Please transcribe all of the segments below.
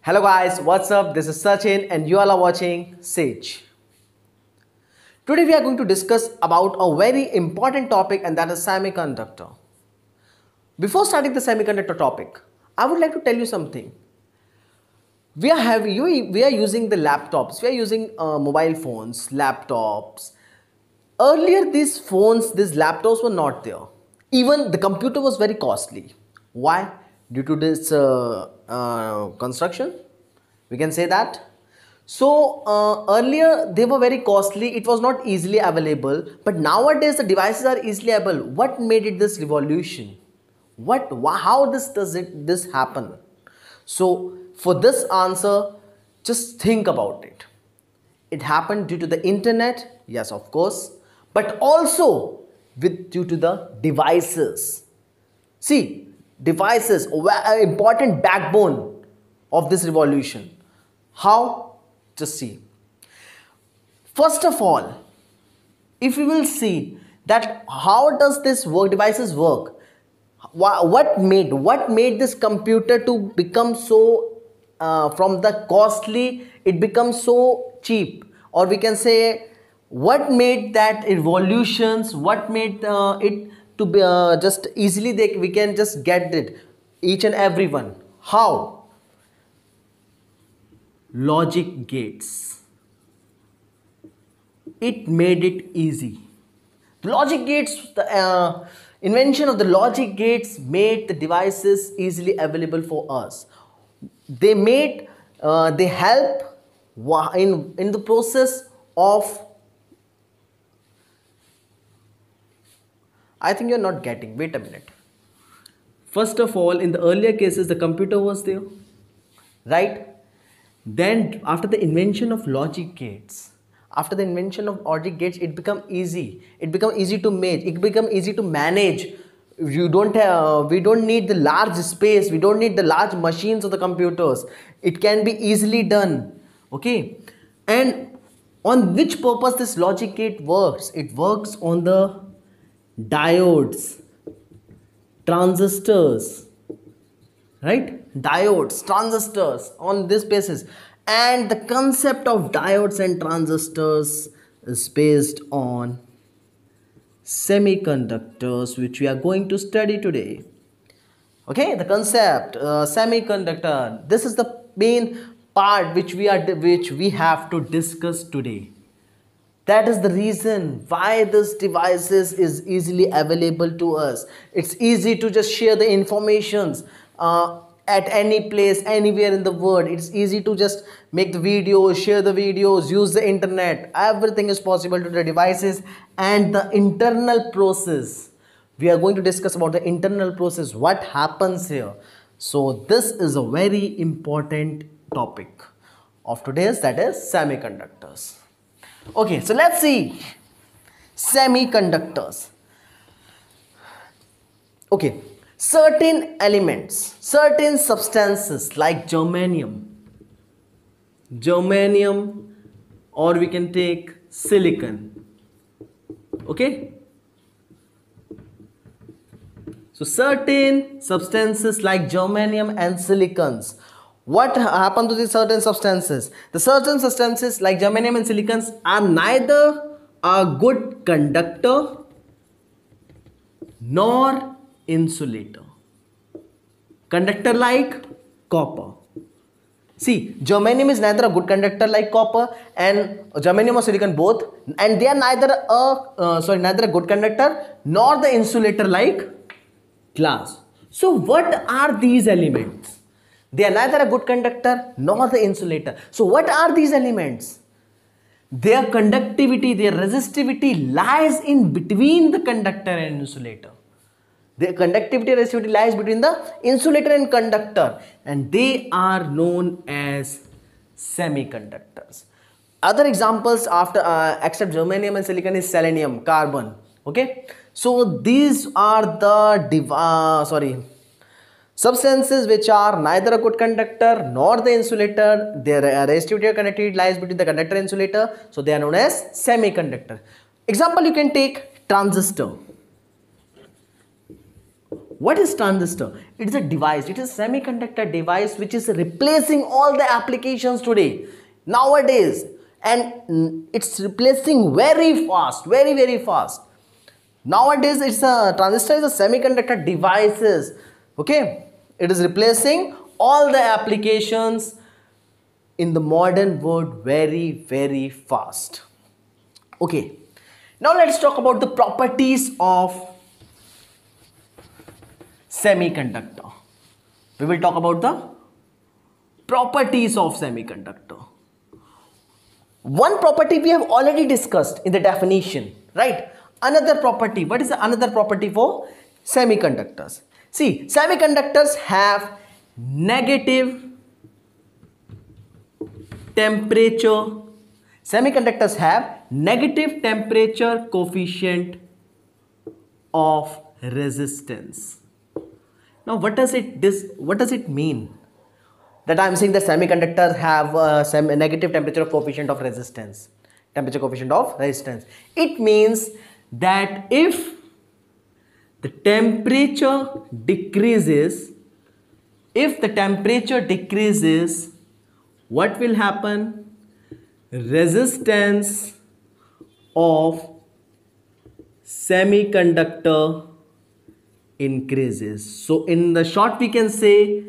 Hello guys, what's up? This is Sachin and you all are watching Sage. Today we are going to discuss about a very important topic, and that is semiconductor. Before starting the semiconductor topic, I would like to tell you something. We are using the laptops, we are using mobile phones, laptops. Earlier these laptops were not there. Even the computer was very costly. Why? Due to this construction, we can say that. So earlier they were very costly, it was not easily available, but nowadays the devices are easily available. What made it this revolution? How this happen? So for this answer, just think about it. It happened due to the internet, yes, of course, but also due to the devices. See, devices were an important backbone of this revolution. How? Just see. First of all, if we will see that how does this devices work? What made this computer to become so from the costly it becomes so cheap, or we can say what made that evolutions, what made it to be just easily we can just get it, each and every one. How? Logic gates. It made it easy. The logic gates, the invention of the logic gates made the devices easily available for us. They help in the process of, I think you're not getting, wait a minute. First of all, in the earlier cases the computer was there, right? Then after the invention of logic gates, it become easy, to make, it become easy to manage. We don't need the large space, we don't need the large machines of the computers. It can be easily done. Okay, and on which purpose this logic gate works? It works on the diodes, transistors, right? Diodes, transistors, on this basis. And the concept of diodes and transistors is based on semiconductors, which we are going to study today. Okay, the concept semiconductor, this is the main part which we have to discuss today. That is the reason why this devices is easily available to us. It's easy to just share the informations at any place, anywhere in the world. It's easy to just make the videos, share the videos, use the internet. Everything is possible to the devices. And the internal process, we are going to discuss about the internal process, what happens here. So this is a very important topic of today's, that is semiconductors. Okay, so let's see semiconductors. Okay, certain elements, certain substances like germanium, or we can take silicon. Okay, so certain substances like germanium and silicons. What happened to these certain substances? The certain substances like germanium and silicons are neither a good conductor nor insulator. Conductor like copper. See, germanium is neither a good conductor like copper, and germanium or silicon both, and they are neither a good conductor nor the insulator like glass. So what are these elements? They are neither a good conductor nor the insulator. So what are these elements? Their conductivity, their resistivity lies in between the conductor and insulator. Their conductivity and resistivity lies between the insulator and conductor, and they are known as semiconductors. Other examples after except germanium and silicon is selenium, carbon. Okay, so these are the substances which are neither a good conductor nor the insulator. Their resistivity or conductivity lies between the conductor and insulator, so they are known as semiconductor. Example, you can take transistor. What is transistor? It is a device, it is a semiconductor device which is replacing all the applications today, nowadays, and it's replacing very fast, very, very fast. Nowadays, it's a transistor is a semiconductor devices, okay? It is replacing all the applications in the modern world very, very fast. Okay, now let's talk about the properties of semiconductor. We will talk about the properties of semiconductor. One property we have already discussed in the definition, right? Another property, what is the another property for semiconductors? See, semiconductors have negative temperature. Semiconductors have negative temperature coefficient of resistance. Now, what does it mean that I am saying that semiconductors have a negative temperature coefficient of resistance? Temperature coefficient of resistance. It means that if the temperature decreases, what will happen? Resistance of semiconductor increases. So in the short we can say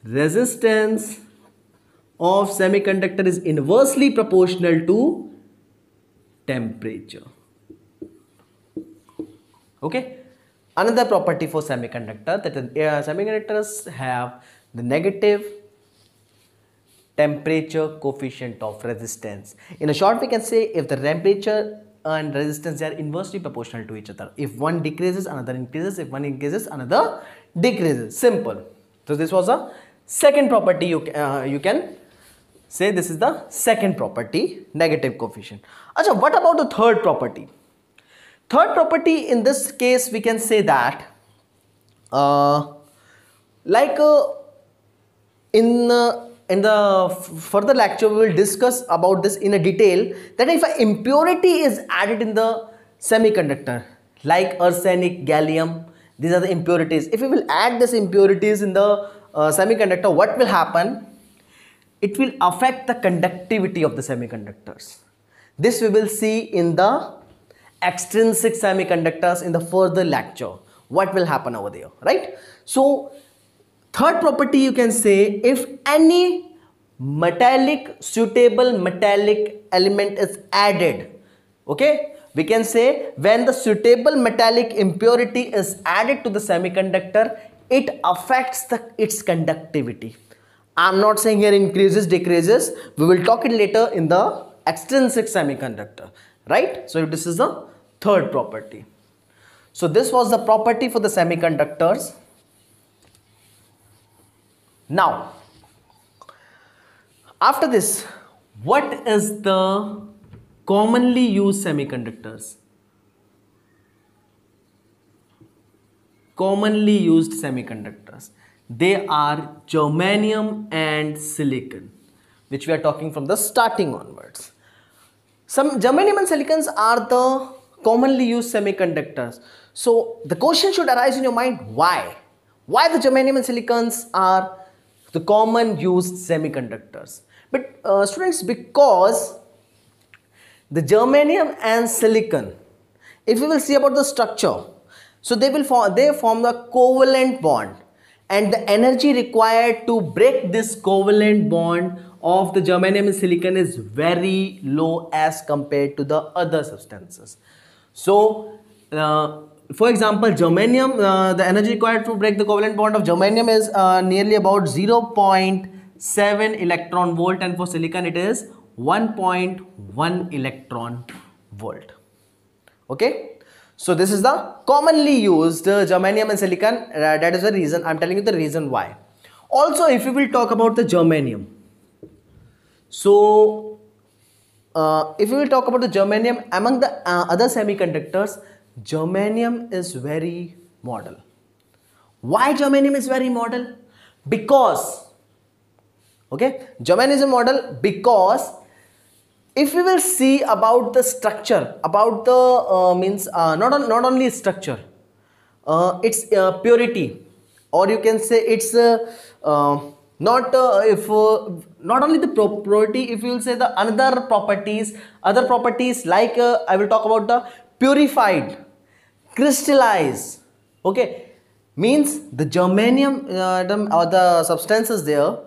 resistance of semiconductor is inversely proportional to temperature. Okay, another property for semiconductor, that semiconductors have the negative temperature coefficient of resistance. In a short we can say if the temperature and resistance are inversely proportional to each other. If one decreases, another increases. If one increases, another decreases. Simple. So this was a second property. You can say this is the second property, negative coefficient. Achha, what about the third property? Third property, in this case we can say that in the further lecture we will discuss about this in a detail, that if an impurity is added in the semiconductor like arsenic, gallium, these are the impurities. If we will add these impurities in the semiconductor, what will happen? It will affect the conductivity of the semiconductors. This we will see in the extrinsic semiconductors in the further lecture. What will happen over there, right? So third property, you can say if any suitable metallic element is added, okay, we can say when the suitable metallic impurity is added to the semiconductor, it affects its conductivity. I'm not saying here increases, decreases. We will talk it later in the extrinsic semiconductor, right? So this is the third property. So this was the property for the semiconductors. Now, after this, what is the commonly used semiconductors? Commonly used semiconductors. They are germanium and silicon, which we are talking from the starting onwards. Some germanium and silicons are the commonly used semiconductors. So the question should arise in your mind, why? Why the germanium and silicons are the common used semiconductors? But students, because the germanium and silicon, if you will see about the structure, so they form the covalent bond, and the energy required to break this covalent bond of the germanium and silicon is very low as compared to the other substances. So for example, germanium, the energy required to break the covalent bond of germanium is nearly about 0.7 electron volt, and for silicon it is 1.1 electron volt. Okay, so this is the commonly used germanium and silicon. That is the reason I'm telling you the reason why. Also, if we will talk about the germanium, so if we will talk about the germanium, among the other semiconductors, germanium is very model. Why germanium is very model? Because, okay, germanium is a model because if we will see about the structure, about the not only structure, its purity, or you can say it's not if not only the purity, if you will say the another properties, other properties like I will talk about the purified, crystallize. Okay, means the germanium atom or the substances there,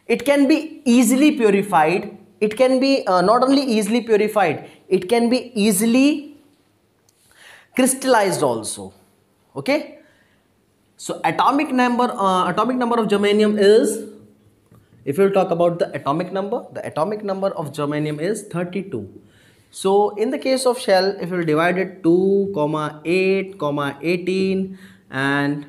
it can be easily purified. It can be not only easily purified, it can be easily crystallized also. Okay, so atomic number of germanium is, if you talk about the atomic number of germanium is 32. So in the case of shell, if you divide it 2 comma 8 comma 18 and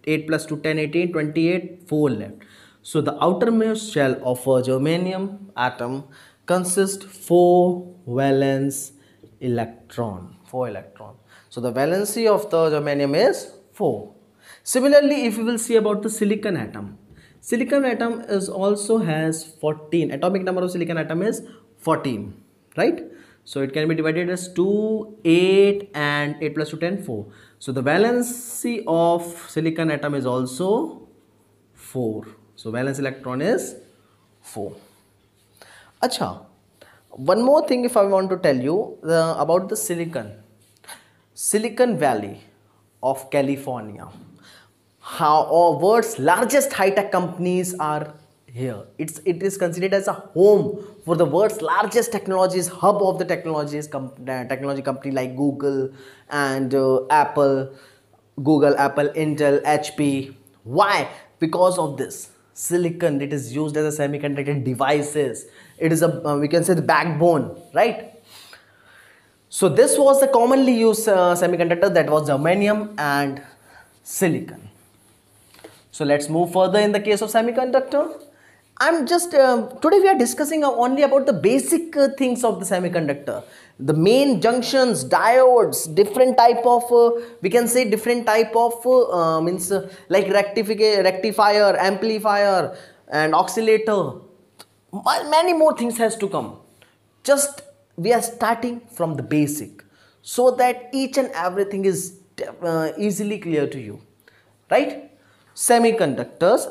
8 plus 2 10 18 28, 4 left. So the outermost shell of a germanium atom consists 4 valence electron, 4 electron. So the valency of the germanium is 4. Similarly, if you will see about the silicon atom, silicon atom is also has 14. Atomic number of silicon atom is 14, right? So it can be divided as 2, 8 and 8 plus 2 10, 4. So the valency of silicon atom is also 4. So valence electron is 4. Acha, one more thing if I want to tell you about the Silicon Valley of California. How or world's largest high-tech companies are here. It is considered as a home for the world's largest technologies, hub of the technology company like Google and Apple, Intel, HP. Why? Because of this silicon, it is used as a semiconductor devices. It is a we can say the backbone, right? So this was the commonly used semiconductor, that was germanium and silicon. So let's move further in the case of semiconductor. I'm just today we are discussing only about the basic things of the semiconductor, the main junctions, diodes, different type of we can say different type of means like rectifier, amplifier and oscillator. Many more things has to come. Just we are starting from the basic so that each and everything is easily clear to you, right? Semiconductors,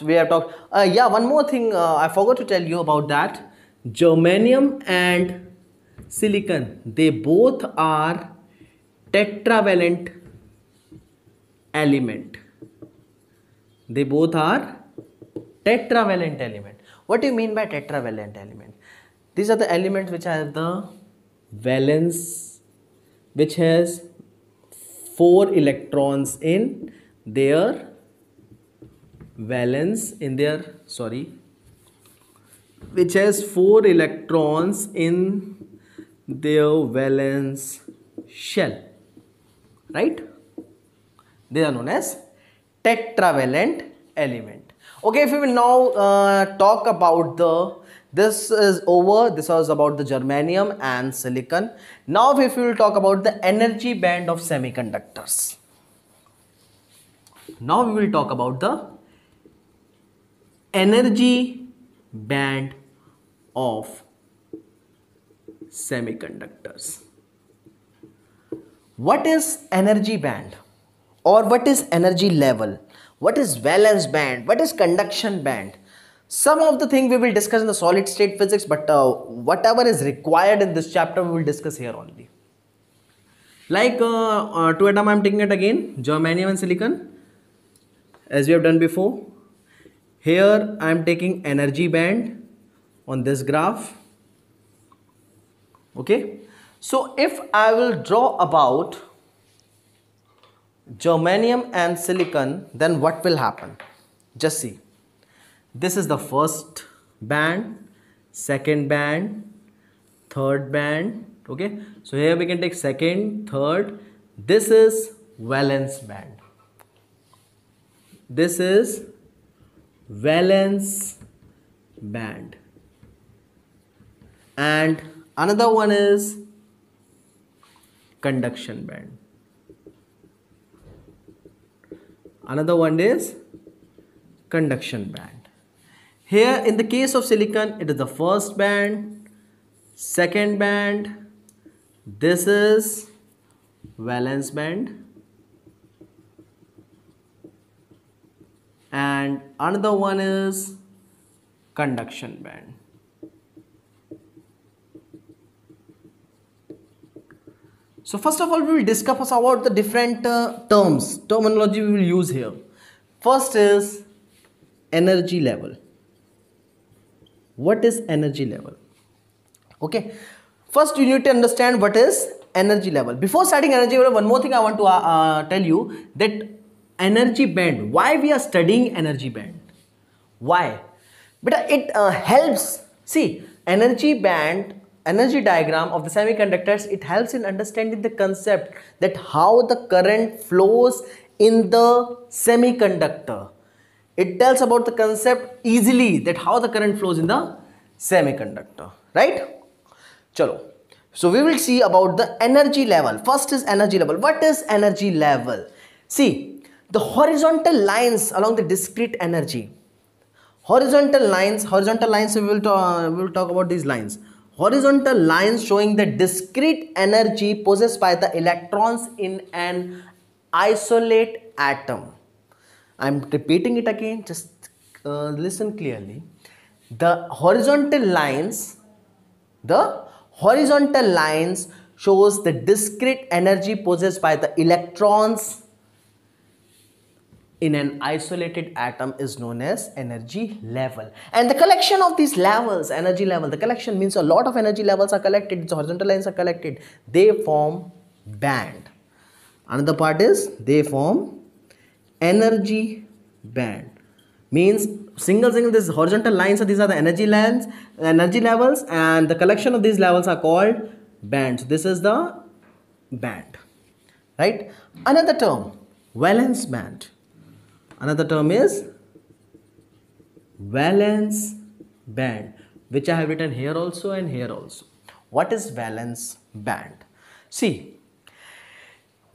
we have talked, yeah, one more thing I forgot to tell you about that. Germanium and silicon, they both are tetravalent element. They both are tetravalent element. What do you mean by tetravalent element? These are the elements which have the valence, which has 4 electrons in their valence, which has 4 electrons in their valence shell, right? They are known as tetravalent element. Okay, if we will now talk about this is over. This was about the germanium and silicon. Now if we will talk about the energy band of semiconductors. Now we will talk about the energy band of semiconductors. What is energy band, or what is energy level? What is valence band? What is conduction band? Some of the things we will discuss in the solid state physics, but whatever is required in this chapter we will discuss here only. Like two atom, I am taking it again, germanium and silicon, as we have done before. Here I am taking energy band on this graph. Okay, so if I will draw about germanium and silicon, then what will happen? Just see. This is the first band, second band, third band. Okay, so here we can take second, third. This is valence band. This is valence band, and another one is conduction band. Another one is conduction band. Here in the case of silicon, it is the first band, second band, this is valence band, and another one is conduction band. So first of all, we will discuss about the different terminology we will use here. First is energy level. What is energy level? Okay, first you need to understand what is energy level. Before starting energy level, one more thing I want to tell you, that energy band, why we are studying energy band? Why? But it helps, see, energy band, energy diagram of the semiconductors, it helps in understanding the concept that how the current flows in the semiconductor. It tells about the concept easily, that how the current flows in the semiconductor, right? Chalo. So we will see about the energy level. First is energy level. What is energy level? See, the horizontal lines along the discrete energy. Horizontal lines we will talk about these lines. Horizontal lines showing the discrete energy possessed by the electrons in an isolate atom. I'm repeating it again, just listen clearly. The horizontal lines shows the discrete energy possessed by the electrons in an isolated atom is known as energy level. And the collection of these levels, energy level, the collection means a lot of energy levels are collected, the horizontal lines are collected, they form band. Another part is they form energy band. Means single these horizontal lines, so these are the energy lines, energy levels, and the collection of these levels are called bands. This is the band, right? Another term, valence band. Another term is valence band, which I have written here also and here also. What is valence band? See,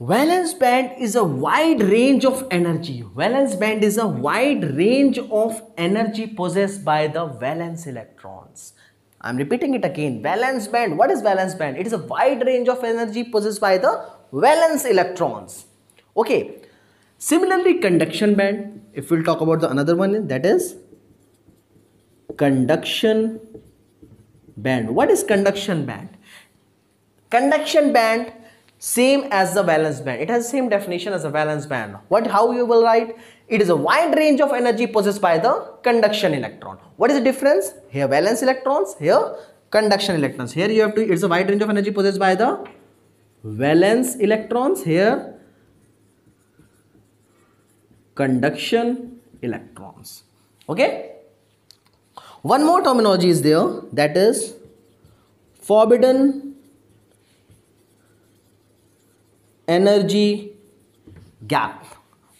valence band is a wide range of energy. Valence band is a wide range of energy possessed by the valence electrons. I'm repeating it again. Valence band. What is valence band? It is a wide range of energy possessed by the valence electrons. Okay. Similarly, conduction band, if we'll talk about the another one, that is conduction band. What is conduction band? Conduction band, same as the valence band. It has the same definition as the valence band. How you will write? It is a wide range of energy possessed by the conduction electron. What is the difference? Here valence electrons, here conduction electrons. Here you have to, it's a wide range of energy possessed by the valence electrons. Here conduction electrons. Okay, one more terminology is there, that is forbidden energy gap.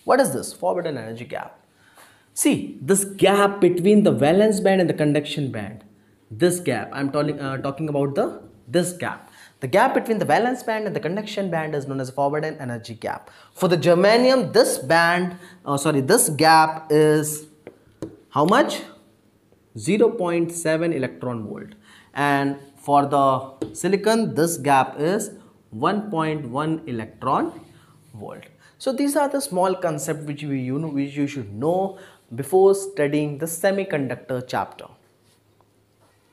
What is this forbidden energy gap? See, this gap between the valence band and the conduction band, this gap I'm talking about, this gap. The gap between the valence band and the conduction band is known as forbidden energy gap. For the germanium, this gap is how much? 0.7 electron volt. And for the silicon, this gap is 1.1 electron volt. So these are the small concepts which you should know before studying the semiconductor chapter.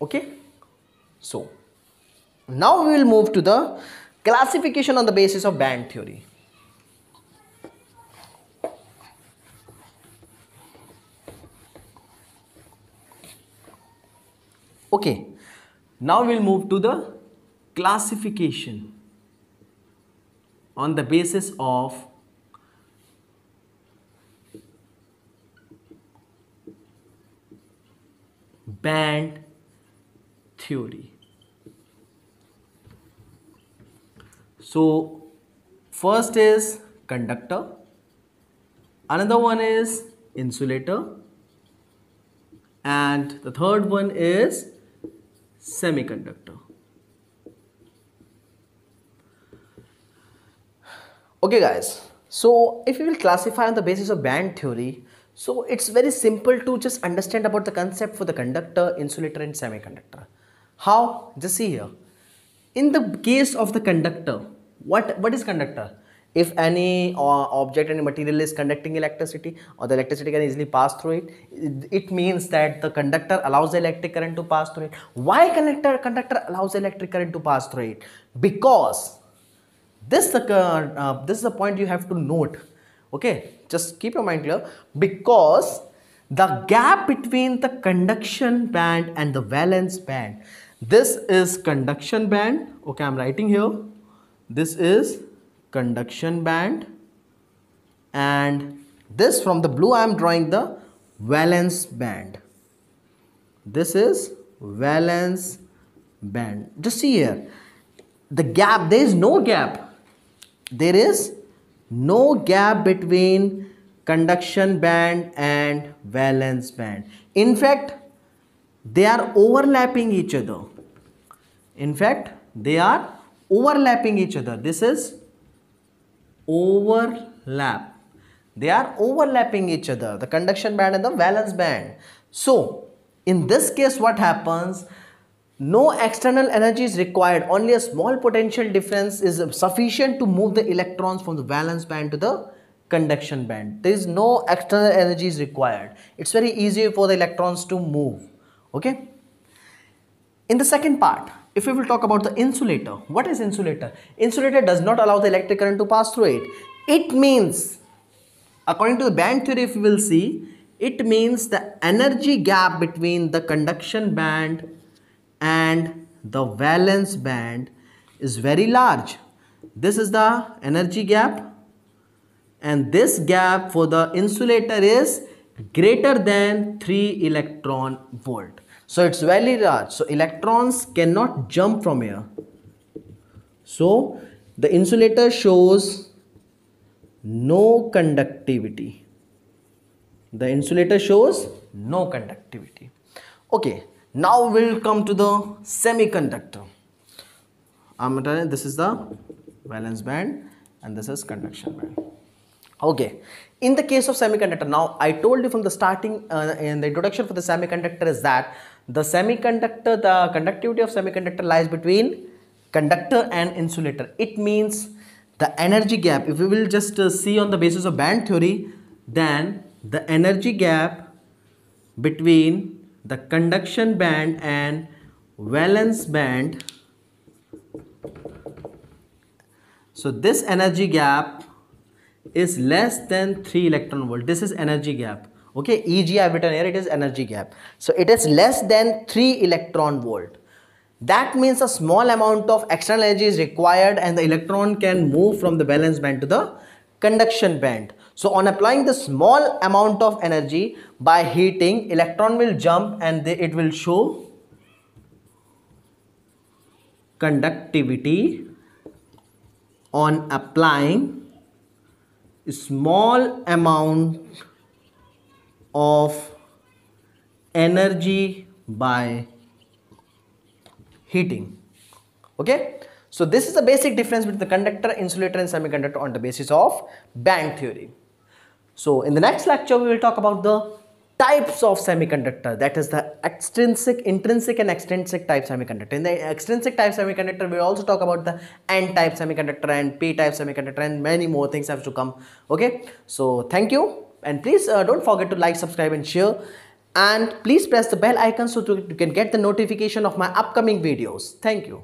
Okay, so now we will move to the classification on the basis of band theory. Okay, now we will move to the classification on the basis of band theory. So first is conductor, another one is insulator, and the third one is semiconductor. Okay guys, so if you will classify on the basis of band theory, so it's very simple to just understand about the concept for the conductor, insulator and semiconductor. How? Just see here. In the case of the conductor, what is conductor? if any object, any material is conducting electricity, or the electricity can easily pass through it, it means that the conductor allows the electric current to pass through it. Why conductor allows the electric current to pass through it? Because this is the point you have to note. Okay, just keep your mind clear. Because the gap between the conduction band and the valence band, this is conduction band. Okay, I'm writing here, this is conduction band, and this, from the blue I am drawing the valence band. This is valence band. Just see here, the gap, there is no gap. There is no gap between conduction band and valence band. In fact, they are overlapping each other. In fact, they are overlapping each other. This is overlap. They are overlapping each other, the conduction band and the valence band. So, in this case, what happens? No external energy is required. Only a small potential difference is sufficient to move the electrons from the valence band to the conduction band. There is no external energy is required. It's very easy for the electrons to move. Okay. In the second part, if we will talk about the insulator, what is insulator? Insulator does not allow the electric current to pass through it. It means, according to the band theory, if we will see, it means the energy gap between the conduction band and the valence band is very large. This is the energy gap, and this gap for the insulator is greater than 3 electron volt. So it's very large. So electrons cannot jump from here. So the insulator shows no conductivity. The insulator shows no conductivity. Okay, now we'll come to the semiconductor. This is the valence band and this is conduction band. Okay, in the case of semiconductor, now I told you from the starting in the introduction for the semiconductor is that the conductivity of semiconductor lies between conductor and insulator. It means the energy gap, if we will just see on the basis of band theory, then the energy gap between the conduction band and valence band, so this energy gap is less than 3 electron volt. This is energy gap. Okay, EG I have written here, it is energy gap. So it is less than 3 electron volt. That means a small amount of external energy is required and the electron can move from the valence band to the conduction band. So on applying the small amount of energy by heating, electron will jump and it will show conductivity on applying small amount of energy by heating. Okay, so this is the basic difference between the conductor, insulator and semiconductor on the basis of band theory. So in the next lecture we will talk about the types of semiconductor, that is the intrinsic and extrinsic type semiconductor. In the extrinsic type semiconductor we will also talk about the n-type semiconductor and p-type semiconductor and many more things have to come. Okay, so thank you, and please don't forget to like, subscribe and share, and please press the bell icon so you can get the notification of my upcoming videos. Thank you.